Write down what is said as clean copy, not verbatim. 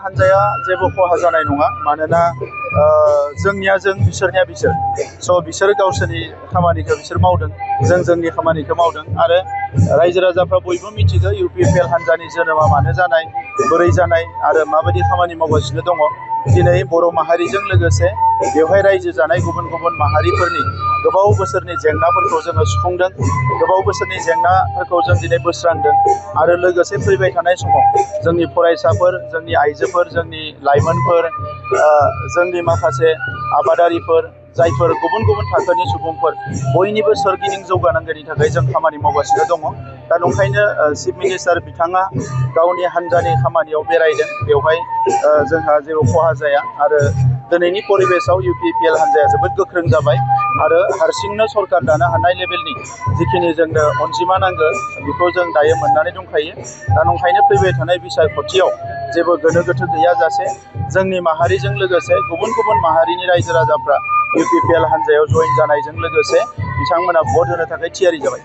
हान्जाया जेबो खहा जानाय नङा मानोना जोंनिया जों बिसोरनिया बिसोर स' बिसोर गावसोरनि खामानिखौ बिसोर मावदों जों जोंनि खामानिखौ मावदों आरो रायजो राजाफ्रा बयबो मिथिगौ UPPL हान्जानि जोनोमा मानो जानाय बोरै जानाय आरो माबायदि खामानि मावगासिनो दङ दिनै बर' माहारिजों लोगोसे बेवहाय रायजो जानाय गुबुन गुबुन माहारिफोरनि गोबाव बोसोरनि जेंनाफोरखौ जोङो सुफुंदों गोबाव बोसोरनि जेंनाफोरखौ जों दिनै बोस्रांदों आरो लोगोसे फैबाय थानाय समाव जोंनि फरायसाफोर जोंनि आइजोफोर जोंनि लाइमोनफोर जोंनि माखासे आबादारिफोर जायफोर गुबुन गुबुन थाखोनि सुबुंफोर बयनिबो सोरगिदिं जौगानांगौनि थाखाय जों खामानि मावगासिनो दङ दा नंखायनो चिफ मिनिस्टार बिथाङा गावनि हान्जानि खामानियाव बेरायदों बेवहाय जोंहा जेबो खहा जाया आरो दिनैनि परिबेसाव UPPL हान्जाया जोबोद गोख्रों जाबाय आरो हारसिंनो सरकार दानो हानाय लेभेलनि जिखिनि जोंनो अनजिमा नांगौ बेखौ जों दायो मोननानै दंखायो दा नंखायनो फैबाय थानाय बिसायख'थियाव जेबो गोनो गोथो गैयाजासे जोंनि माहारिजों लोगोसे गुबुन गुबुन माहारिनि रायजो राजाफ्रा UPPL हान्जायाव जयेन जानायजों लोगोसे बिथांमोना भट होनो थाखाय थियारि जाबाय।